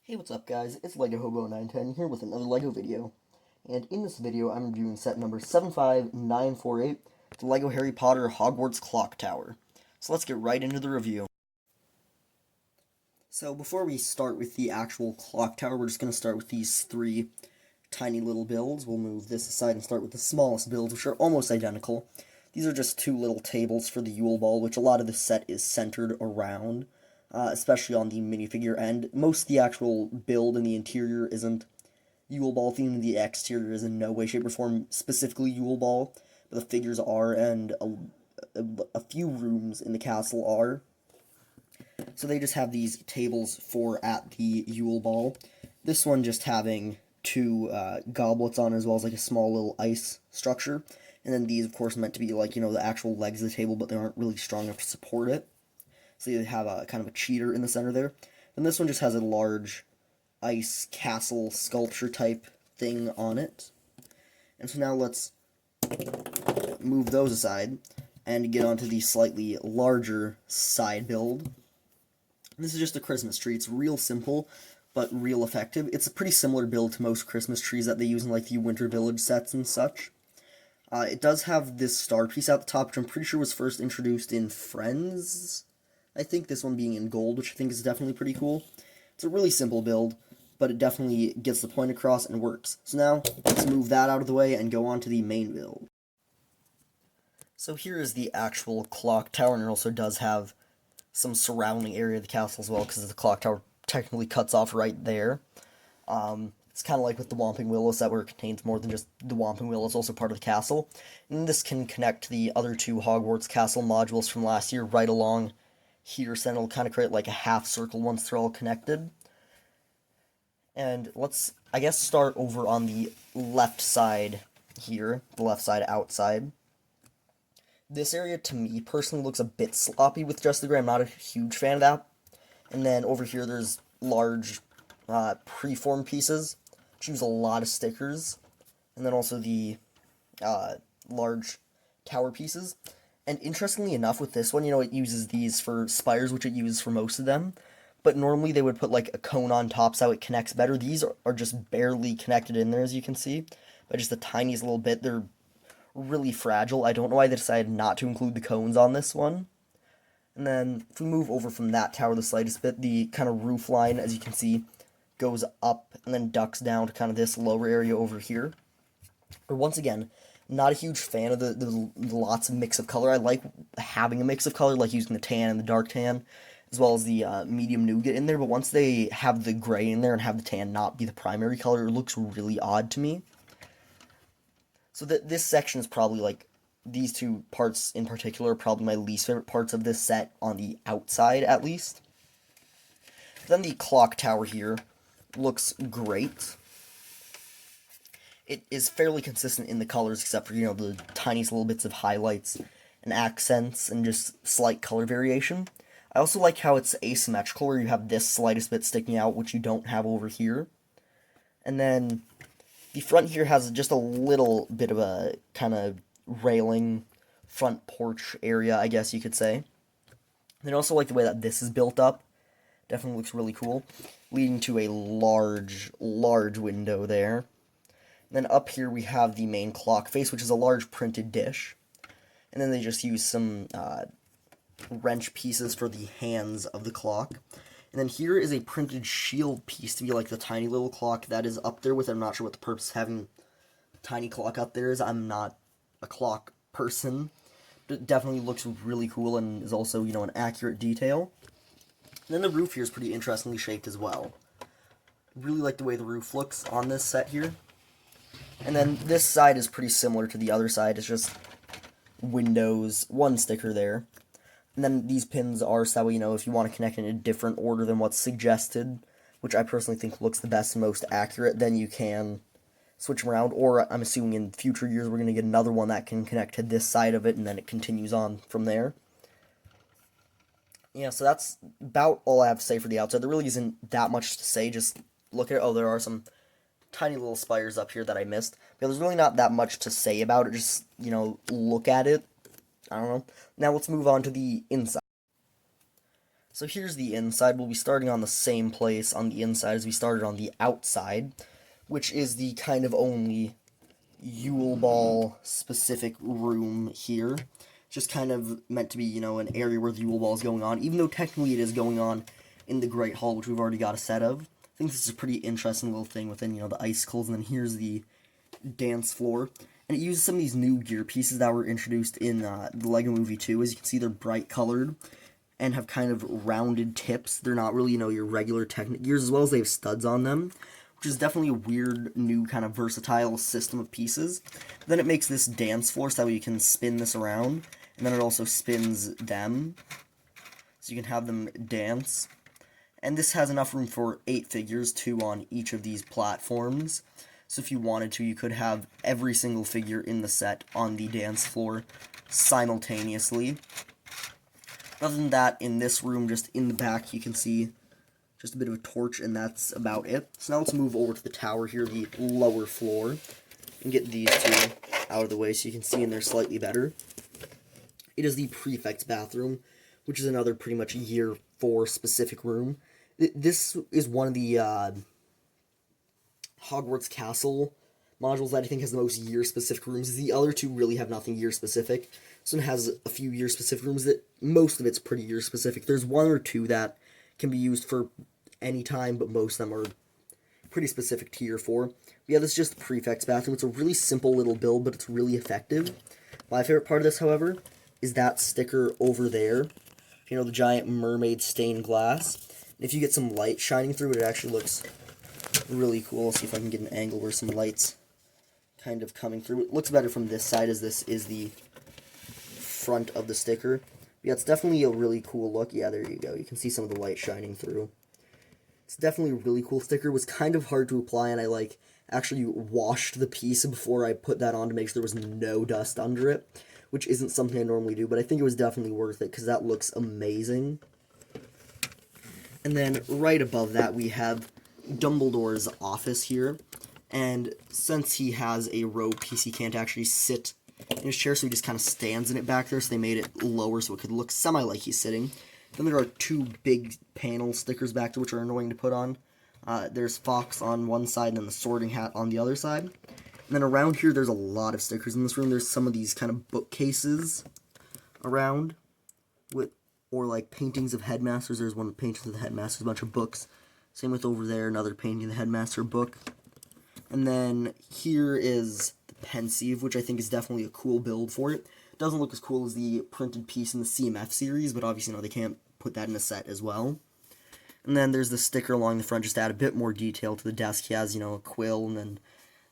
Hey, what's up guys, it's LEGO Hobo 910 here with another LEGO video. And in this video, I'm reviewing set number 75948, the LEGO Harry Potter Hogwarts Clock Tower. So let's get right into the review. So before we start with the actual clock tower, we're just going to start with these three tiny little builds. We'll move this aside and start with the smallest builds, which are almost identical. These are just two little tables for the Yule Ball, which a lot of the set is centered around. Especially on the minifigure end. Most of the actual build in the interior isn't Yule Ball themed. The exterior is in no way, shape, or form specifically Yule Ball, but the figures are, and a few rooms in the castle are. So they just have these tables for at the Yule Ball. This one just having two goblets on, as well as like a small little ice structure. And then these, of course, meant to be like, the actual legs of the table, but they aren't really strong enough to support it. So you have a kind of a cheater in the center there. And this one just has a large ice castle sculpture type thing on it. And so now let's move those aside and get onto the slightly larger side build. This is just a Christmas tree. It's real simple, but real effective. It's a pretty similar build to most Christmas trees that they use in like the Winter Village sets and such. It does have this star piece at the top, which I'm pretty sure was first introduced in Friends. I think this one being in gold, which I think is definitely pretty cool. It's a really simple build, but it definitely gets the point across and works. So now, let's move that out of the way and go on to the main build. So here is the actual clock tower, and it also does have some surrounding area of the castle as well, because the clock tower technically cuts off right there. It's kind of like with the Whomping Willows, that where it contains more than just the Whomping Willow. It's also part of the castle. And this can connect to the other two Hogwarts castle modules from last year right along here, so it'll kind of create like a half circle once they're all connected. And let's, I guess, start over on the left side here, the left side outside. This area, to me, personally looks a bit sloppy with just the gray. I'm not a huge fan of that. And then over here, there's large preform pieces, which use a lot of stickers. And then also the large tower pieces. And interestingly enough, with this one, it uses these for spires, which it uses for most of them. But normally they would put like a cone on top so it connects better. These are just barely connected in there, as you can see. By just the tiniest little bit. They're really fragile. I don't know why they decided not to include the cones on this one. And then if we move over from that tower the slightest bit, the kind of roof line, as you can see, goes up and then ducks down to kind of this lower area over here. But once again, not a huge fan of the lots of mix of color. I like having a mix of color, like using the tan and the dark tan, as well as the medium nougat in there, but once they have the gray in there and have the tan not be the primary color, it looks really odd to me. So this section is probably, like, these two parts in particular are probably my least favorite parts of this set, on the outside at least. Then the clock tower here looks great. It is fairly consistent in the colors, except for, the tiniest little bits of highlights and accents and just slight color variation. I also like how it's asymmetrical, where you have this slightest bit sticking out, which you don't have over here. And then the front here has just a little bit of a kind of railing front porch area, I guess you could say. And I also like the way that this is built up. Definitely looks really cool, leading to a large, large window there. And then up here we have the main clock face, which is a large printed dish. And then they just use some wrench pieces for the hands of the clock. And then here is a printed shield piece to be like the tiny little clock that is up there with. I'm not sure what the purpose of having a tiny clock up there is. I'm not a clock person. But it definitely looks really cool and is also, an accurate detail. And then the roof here is pretty interestingly shaped as well. Really like the way the roof looks on this set here. And then this side is pretty similar to the other side. It's just windows, one sticker there. And then these pins are so, if you want to connect in a different order than what's suggested, which I personally think looks the best and most accurate, then you can switch them around. Or I'm assuming in future years we're going to get another one that can connect to this side of it, and then it continues on from there. Yeah, so that's about all I have to say for the outside. There really isn't that much to say. Just look at it. Oh, there are some tiny little spires up here that I missed. But there's really not that much to say about it. Just, look at it. I don't know. Now let's move on to the inside. So here's the inside. We'll be starting on the same place on the inside as we started on the outside, which is the kind of only Yule Ball specific room here. Just kind of meant to be, an area where the Yule Ball is going on, even though technically it is going on in the Great Hall, which we've already got a set of. I think this is a pretty interesting little thing within, the icicles, and then here's the dance floor. And it uses some of these new gear pieces that were introduced in the LEGO Movie 2. As you can see, they're bright colored and have kind of rounded tips. They're not really, your regular Technic gears, as well as they have studs on them, which is definitely a weird, new, kind of versatile system of pieces. Then it makes this dance floor so that way you can spin this around, and then it also spins them, so you can have them dance. And this has enough room for 8 figures, 2 on each of these platforms. So if you wanted to, you could have every single figure in the set on the dance floor simultaneously. Other than that, in this room, just in the back, you can see just a bit of a torch, and that's about it. So now let's move over to the tower here, the lower floor, and get these two out of the way so you can see in there slightly better. It is the Prefect's bathroom, which is another pretty much Year 4 specific room. This is one of the Hogwarts Castle modules that I think has the most year-specific rooms. The other two really have nothing year-specific. This one has a few year-specific rooms that most of it's pretty year-specific. There's one or two that can be used for any time, but most of them are pretty specific to Year 4. But yeah, this is just the Prefect's bathroom. It's a really simple little build, but it's really effective. My favorite part of this, however, is that sticker over there. The giant mermaid stained glass. And if you get some light shining through it, it actually looks really cool. I'll see if I can get an angle where some light's kind of coming through. It looks better from this side, as this is the front of the sticker. Yeah, it's definitely a really cool look. Yeah, there you go. You can see some of the light shining through. It's definitely a really cool sticker. It was kind of hard to apply, and I actually washed the piece before I put that on to make sure there was no dust under it, which isn't something I normally do, but I think it was definitely worth it because that looks amazing. And then right above that we have Dumbledore's office here, and since he has a robe piece, he can't actually sit in his chair, so he just kind of stands in it back there, so they made it lower so it could look semi like he's sitting. Then there are two big panel stickers back there, which are annoying to put on. There's Fox on one side and then the Sorting Hat on the other side. And then around here, there's a lot of stickers in this room. There's some of these kind of bookcases around, or like paintings of headmasters. There's one painting of the headmasters, a bunch of books. Same with over there, another painting of the headmaster book. And then here is the Pensieve, which I think is definitely a cool build for it. It doesn't look as cool as the printed piece in the CMF series, but obviously, they can't put that in a set as well. And then there's the sticker along the front, just to add a bit more detail to the desk. He has, a quill, and then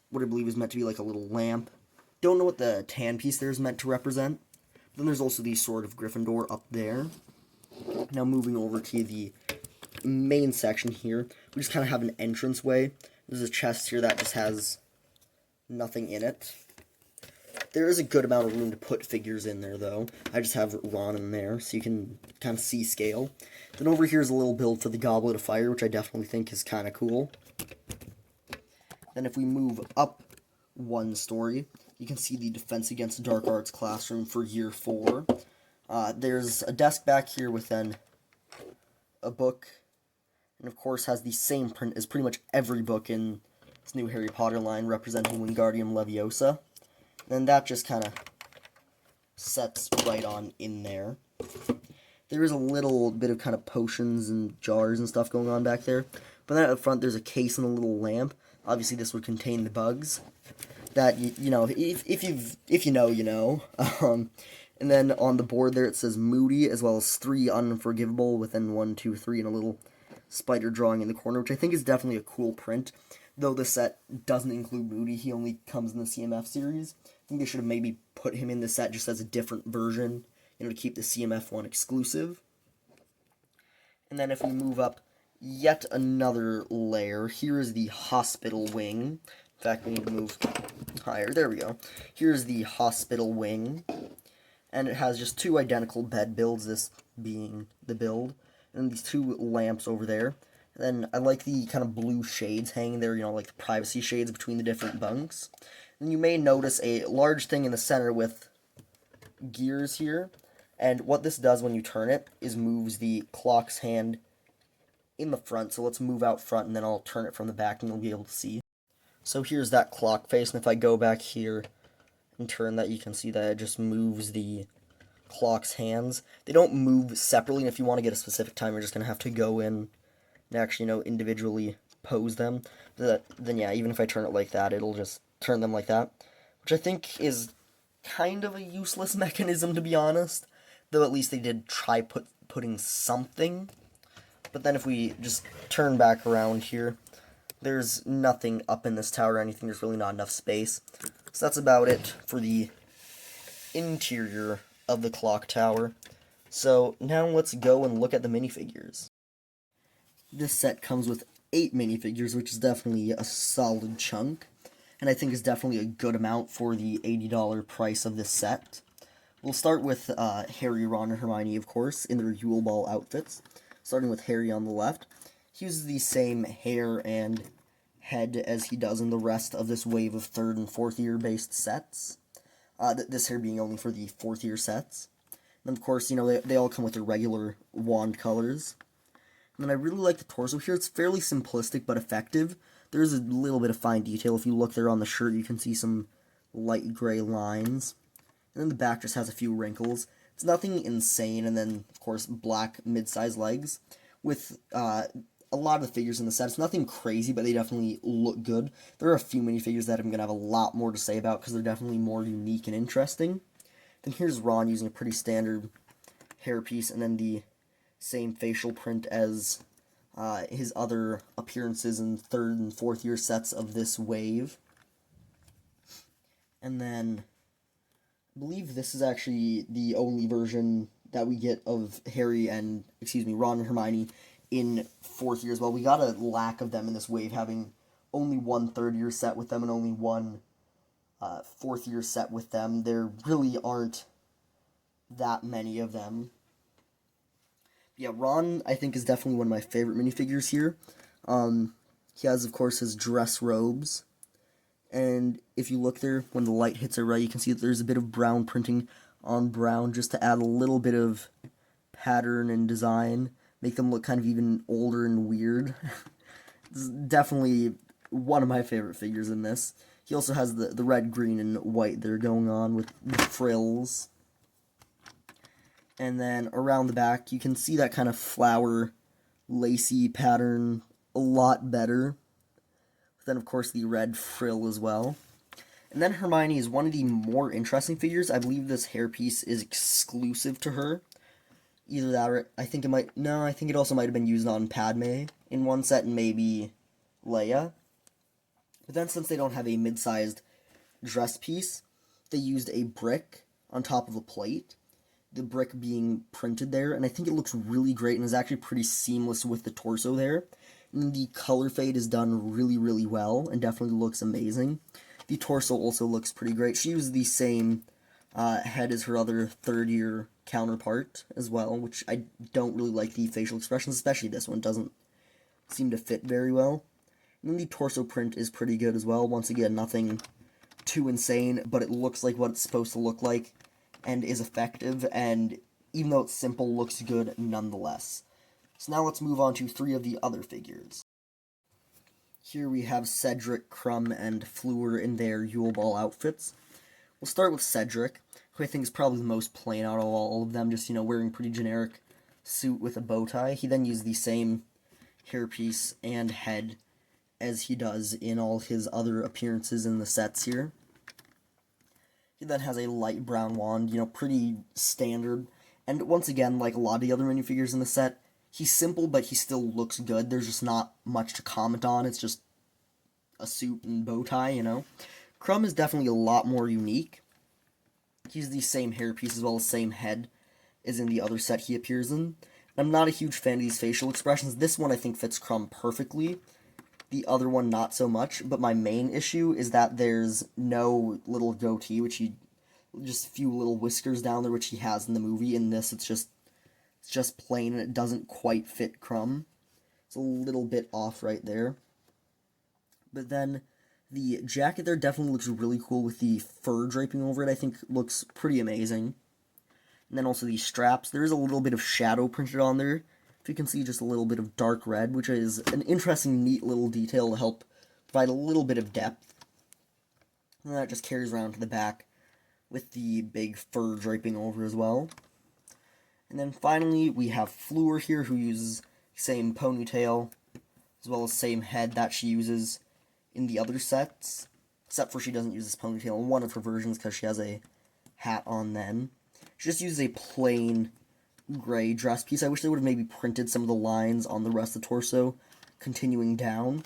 what I believe is meant to be like a little lamp. Don't know what the tan piece there is meant to represent. Then there's also the Sword of Gryffindor up there. Now moving over to the main section here, we just kind of have an entranceway. There's a chest here that just has nothing in it. There is a good amount of room to put figures in there, though. I just have Ron in there, so you can kind of see scale. Then over here is a little build for the Goblet of Fire, which I definitely think is kind of cool. Then if we move up one story, you can see the Defense Against Dark Arts classroom for Year 4. There's a desk back here with then a book, and of course has the same print as pretty much every book in this new Harry Potter line, representing Wingardium Leviosa. And that just kind of sets right on in there. There is a little bit of kind of potions and jars and stuff going on back there. But then up front there's a case and a little lamp. Obviously this would contain the bugs. That, if you know, you know. And then on the board there it says Moody, as well as 3 Unforgivable, within 1, 2, 3, and a little spider drawing in the corner, which I think is definitely a cool print. Though the set doesn't include Moody, he only comes in the CMF series. I think they should have maybe put him in the set just as a different version, to keep the CMF one exclusive. And then if we move up yet another layer, here is the hospital wing. In fact, we need to move higher. There we go. Here's the hospital wing. And it has just 2 identical bed builds, this being the build. And these 2 lamps over there. And then I like the kind of blue shades hanging there, like the privacy shades between the different bunks. And you may notice a large thing in the center with gears here. And what this does when you turn it is moves the clock's hand in the front. So let's move out front, and then I'll turn it from the back, and you'll be able to see. So here's that clock face, and if I go back here and turn that, you can see that it just moves the clock's hands. They don't move separately, and if you want to get a specific time, you're just going to have to go in and actually, individually pose them. Then yeah, even if I turn it like that, it'll just turn them like that, which I think is kind of a useless mechanism, to be honest, though at least they did try putting something. But then if we just turn back around here, there's nothing up in this tower or anything. There's really not enough space. So that's about it for the interior of the clock tower. So now let's go and look at the minifigures. This set comes with 8 minifigures, which is definitely a solid chunk, and I think is definitely a good amount for the $80 price of this set. We'll start with Harry, Ron, and Hermione, of course, in their Yule Ball outfits. Starting with Harry on the left. He uses the same hair and head as he does in the rest of this wave of 3rd and 4th year based sets. This hair being only for the 4th year sets. And of course, they all come with their regular wand colors. And then I really like the torso here. It's fairly simplistic but effective. There's a little bit of fine detail. If you look there on the shirt, you can see some light gray lines. And then the back just has a few wrinkles. It's nothing insane. And then, of course, black mid-sized legs. With a lot of the figures in the set, it's nothing crazy, but they definitely look good. There are a few minifigures that I'm going to have a lot more to say about because they're definitely more unique and interesting. Then here's Ron using a pretty standard hairpiece, and then the same facial print as his other appearances in 3rd and 4th year sets of this wave. And then I believe this is actually the only version that we get of Harry and, Ron and Hermione in 4th year as well. We got a lack of them in this wave, having only one 3rd year set with them and only one 4th year set with them. There really aren't that many of them. Yeah, Ron, I think, is definitely one of my favorite minifigures here. He has, of course, his dress robes. And if you look there, when the light hits it right, you can see that there's a bit of brown printing on brown just to add a little bit of pattern and design. Make them look kind of even older and weird. It's definitely one of my favorite figures in this. He also has the red, green, and white that are going on with the frills. And then around the back, you can see that kind of flower, lacy pattern a lot better. Then, of course, the red frill as well. And then Hermione is one of the more interesting figures. I believe this hairpiece is exclusive to her. Either that or I think it also might have been used on Padme in one set and maybe Leia. But then since they don't have a mid-sized dress piece, they used a brick on top of a plate. The brick being printed there, and I think it looks really great and is actually pretty seamless with the torso there. And the color fade is done really, really well and definitely looks amazing. The torso also looks pretty great. She used the same head as her other 3rd year counterpart as well, which I don't really like the facial expressions, especially this one doesn't seem to fit very well. And then the torso print is pretty good as well. Once again, nothing too insane, but it looks like what it's supposed to look like and is effective, and even though it's simple, looks good nonetheless. So now let's move on to 3 of the other figures. Here we have Cedric, Crumb, and Fleur in their Yule Ball outfits. We'll start with Cedric, who I think is probably the most plain out of all of them, just, wearing a pretty generic suit with a bow tie. He then used the same hairpiece and head as he does in all his other appearances in the sets here. He then has a light brown wand, pretty standard. And once again, like a lot of the other minifigures in the set, he's simple, but he still looks good. There's just not much to comment on. It's just a suit and bow tie, Crumb is definitely a lot more unique. He's the same hairpiece as well as same head as in the other set he appears in. I'm not a huge fan of these facial expressions. This one I think fits Crumb perfectly. The other one not so much, but my main issue is that there's no little goatee, just a few little whiskers down there, which he has in the movie. In this, it's just plain, and it doesn't quite fit Crumb. It's a little bit off right there. But then the jacket there definitely looks really cool with the fur draping over it. I think looks pretty amazing. And then also these straps. There is a little bit of shadow printed on there. If you can see, just a little bit of dark red, which is an interesting, neat little detail to help provide a little bit of depth. And that just carries around to the back with the big fur draping over as well. And then finally, we have Fleur here, who uses the same ponytail, as well as same head that she uses in the other sets, except for she doesn't use this ponytail in one of her versions because she has a hat on then. She just uses a plain gray dress piece. I wish they would have maybe printed some of the lines on the rest of the torso, continuing down.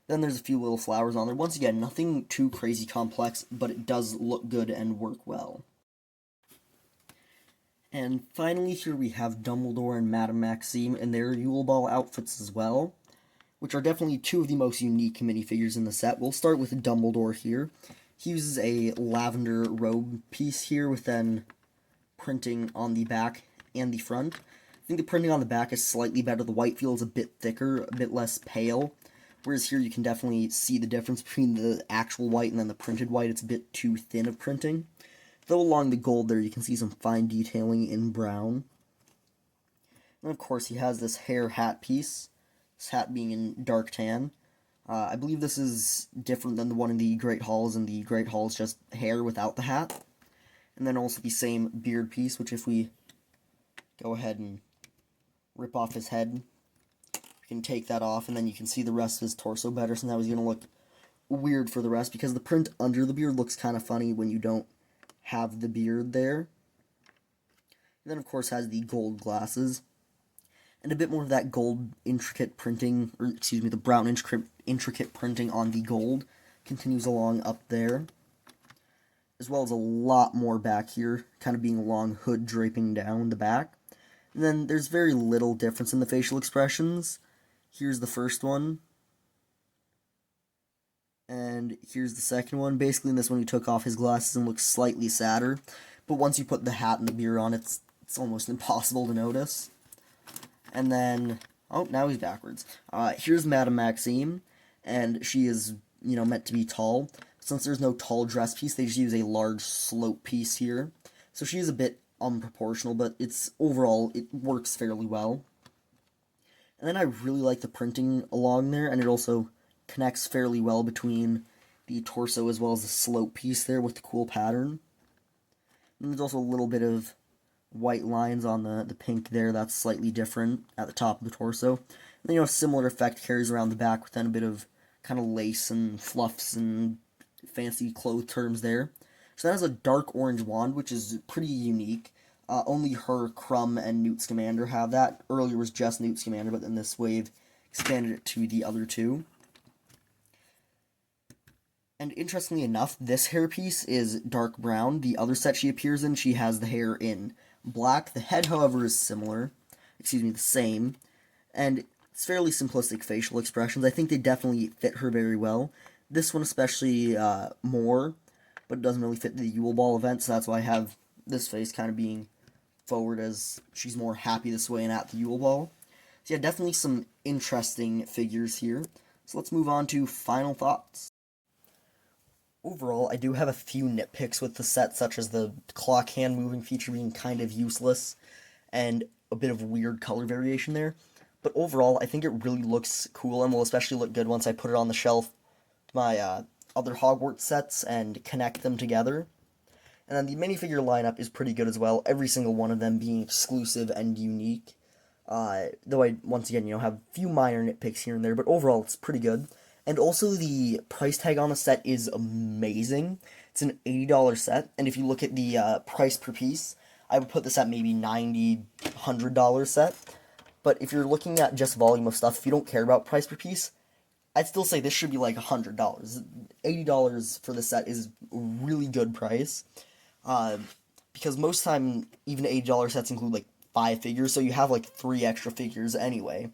Then there's a few little flowers on there. Once again, nothing too crazy complex, but it does look good and work well. And finally, here we have Dumbledore and Madame Maxime in their Yule Ball outfits as well, which are definitely two of the most unique minifigures in the set. We'll start with Dumbledore here. He uses a lavender robe piece here with then printing on the back and the front. I think the printing on the back is slightly better. The white feels a bit thicker, a bit less pale, whereas here you can definitely see the difference between the actual white and then the printed white. It's a bit too thin of printing. Though along the gold there, you can see some fine detailing in brown. And of course, he has this hair hat piece, this hat being in dark tan. I believe this is different than the one in the Great Halls. In the Great Halls, just hair without the hat. And then also the same beard piece, which if we go ahead and rip off his head, we can take that off, and then you can see the rest of his torso better, so now he's going to look weird for the rest, because the print under the beard looks kind of funny when you don't have the beard there. And then, of course, has the gold glasses, and a bit more of that gold intricate printing, or excuse me, the brown intricate printing on the gold continues along up there, as well as a lot more back here, kind of being a long hood draping down the back. And then there's very little difference in the facial expressions. Here's the first one, and here's the second one. Basically, in this one, he took off his glasses and looks slightly sadder, but once you put the hat and the beard on, it's almost impossible to notice. And then, oh, now he's backwards. Here's Madame Maxime, and she is, meant to be tall. Since there's no tall dress piece, they just use a large slope piece here. So she's a bit unproportional, but overall, it works fairly well. And then I really like the printing along there, and it also connects fairly well between the torso as well as the slope piece there with the cool pattern. And there's also a little bit of white lines on the pink there that's slightly different at the top of the torso. And then, a similar effect carries around the back with then a bit of kind of lace and fluffs and fancy clothes terms there. So that has a dark orange wand, which is pretty unique. Only her, Crumb, and Newt Scamander have that. Earlier was just Newt Scamander, but then this wave expanded it to the other two. And interestingly enough, this hairpiece is dark brown. The other set she appears in, she has the hair in black. The head, however, is the same. And it's fairly simplistic facial expressions. I think they definitely fit her very well. This one especially more, but it doesn't really fit the Yule Ball event, so that's why I have this face kind of being forward as she's more happy this way and at the Yule Ball. So yeah, definitely some interesting figures here. So let's move on to final thoughts. Overall, I do have a few nitpicks with the set, such as the clock hand moving feature being kind of useless, and a bit of weird color variation there. But overall, I think it really looks cool, and will especially look good once I put it on the shelf to my other Hogwarts sets and connect them together. And then the minifigure lineup is pretty good as well, every single one of them being exclusive and unique. Though I, once again, have a few minor nitpicks here and there, but overall it's pretty good. And also, the price tag on the set is amazing. It's an $80 set, and if you look at the price per piece, I would put this at maybe $90, $100 set. But if you're looking at just volume of stuff, if you don't care about price per piece, I'd still say this should be like $100. $80 for the set is a really good price. Because most time, even $80 sets include like 5 figures, so you have like 3 extra figures anyway.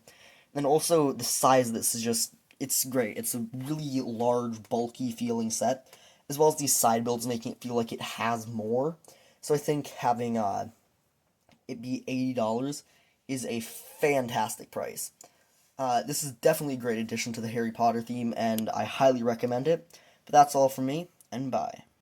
And also, the size of this is just, it's great. It's a really large, bulky feeling set, as well as these side builds making it feel like it has more. So I think having it be $80 is a fantastic price. This is definitely a great addition to the Harry Potter theme, and I highly recommend it. But that's all from me, and bye.